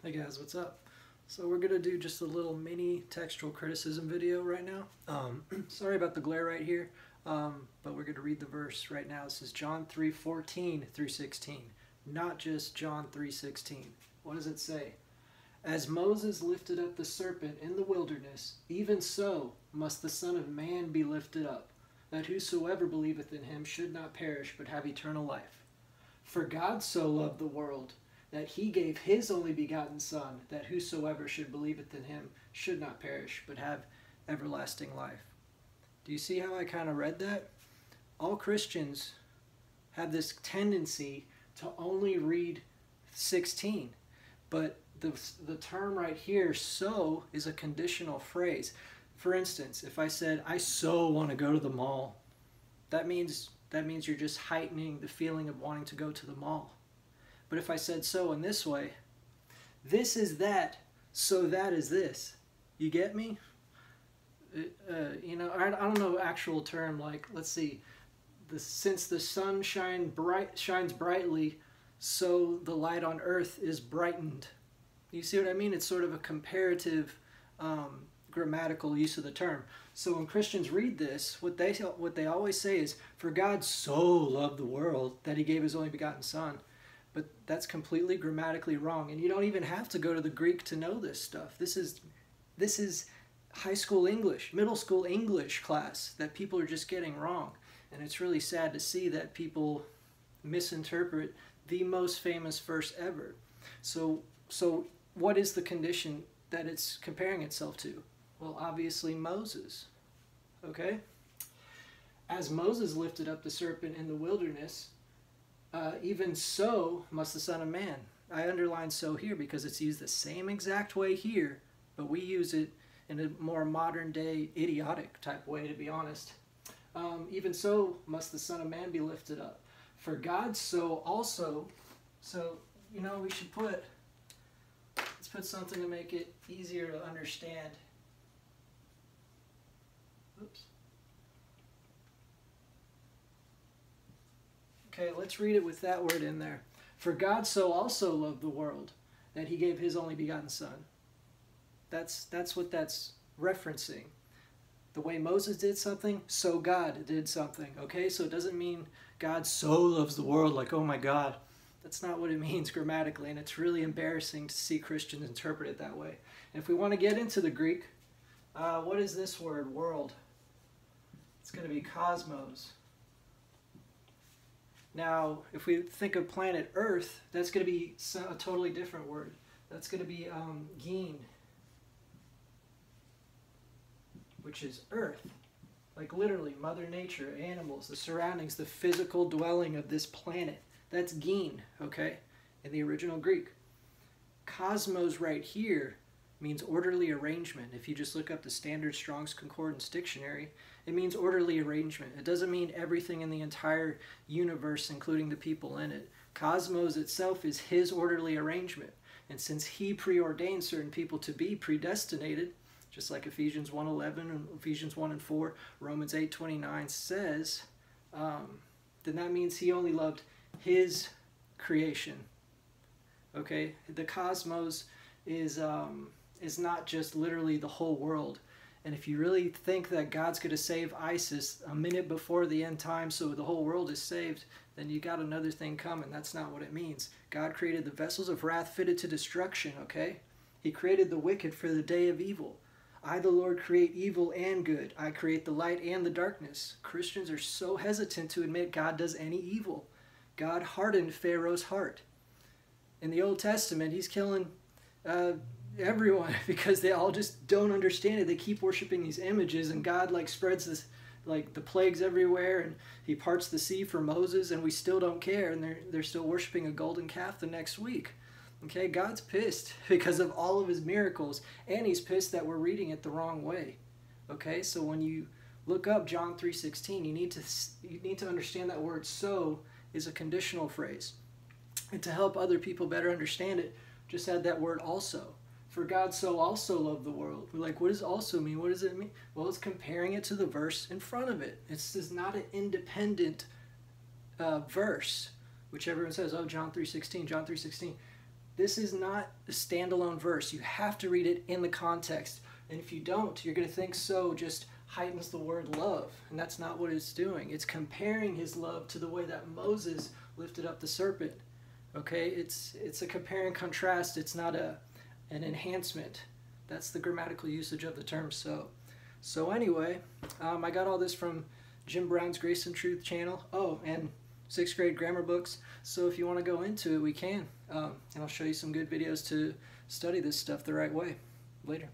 Hey guys, what's up? So we're gonna do just a little mini textual criticism video right now. Sorry about the glare right here, but we're gonna read the verse right now. This is John 3:14 through 16, not just John 3:16. What does it say? As Moses lifted up the serpent in the wilderness, even so must the Son of Man be lifted up, that whosoever believeth in him should not perish but have eternal life. For God so loved the world, that he gave his only begotten Son, that whosoever should believeth in him should not perish, but have everlasting life. Do you see how I kind of read that? All Christians have this tendency to only read 16, but the term right here, so, is a conditional phrase. For instance, if I said, I so want to go to the mall, that means you're just heightening the feeling of wanting to go to the mall. But if I said so in this way, this is that, so that is this. You get me? I don't know actual term, like, let's see, since the sun shines brightly, so the light on earth is brightened. You see what I mean? It's sort of a comparative grammatical use of the term. So when Christians read this, what they always say is, for God so loved the world that he gave his only begotten Son. But that's completely grammatically wrong, and you don't even have to go to the Greek to know this stuff. This is high school English, middle school English class that people are just getting wrong. And it's really sad to see that people misinterpret the most famous verse ever. So what is the condition that it's comparing itself to? Well, obviously Moses. Okay? As Moses lifted up the serpent in the wilderness, even so must the Son of Man. I underline so here because it's used the same exact way here, but we use it in a more modern day idiotic type way, to be honest. Even so must the Son of Man be lifted up. For God so also, we should let's put something to make it easier to understand. Oops. Okay, let's read it with that word in there. For God so also loved the world, that he gave his only begotten Son. That's what that's referencing. The way Moses did something, so God did something. Okay, so it doesn't mean God so loves the world, like, oh my God. That's not what it means grammatically, and it's really embarrassing to see Christians interpret it that way. And if we want to get into the Greek, what is this word, world? It's going to be cosmos. Now, if we think of planet Earth, that's going to be a totally different word. That's going to be gene, which is earth. Like literally, Mother Nature, animals, the surroundings, the physical dwelling of this planet. That's gene, okay, in the original Greek. Cosmos right here means orderly arrangement. If you just look up the Standard Strong's Concordance Dictionary, it means orderly arrangement. It doesn't mean everything in the entire universe, including the people in it. Cosmos itself is his orderly arrangement. And since he preordained certain people to be predestinated, just like Ephesians 1:11 and Ephesians 1:4, Romans 8:29 says, then that means he only loved his creation. Okay? The cosmos is not just literally the whole world. And if you really think that God's going to save ISIS a minute before the end time so the whole world is saved, then you got another thing coming. That's not what it means. God created the vessels of wrath fitted to destruction, okay? He created the wicked for the day of evil. I, the Lord, create evil and good. I create the light and the darkness. Christians are so hesitant to admit God does any evil. God hardened Pharaoh's heart. In the Old Testament, he's killing everyone because they all just don't understand it. They keep worshiping these images, and God spreads this the plagues everywhere, and he parts the sea for Moses, and we still don't care, and they're still worshiping a golden calf the next week. Okay, God's pissed because of all of his miracles, and he's pissed that we're reading it the wrong way. Okay, so when you look up John 3:16, you need to understand that word so is a conditional phrase. And to help other people better understand it, just add that word also. For God so also loved the world. We're like, what does also mean? What does it mean? Well, it's comparing it to the verse in front of it. It's not an independent verse, which everyone says, oh, John 3:16, John 3:16. This is not a standalone verse. You have to read it in the context. And if you don't, you're going to think so just heightens the word love. And that's not what it's doing. It's comparing his love to the way that Moses lifted up the serpent. Okay? It's a compare and contrast. It's not an enhancement. That's the grammatical usage of the term so. So anyway, I got all this from Jim Brown's Grace and Truth channel. Oh, and 6th grade grammar books. So if you want to go into it, we can. And I'll show you some good videos to study this stuff the right way. Later.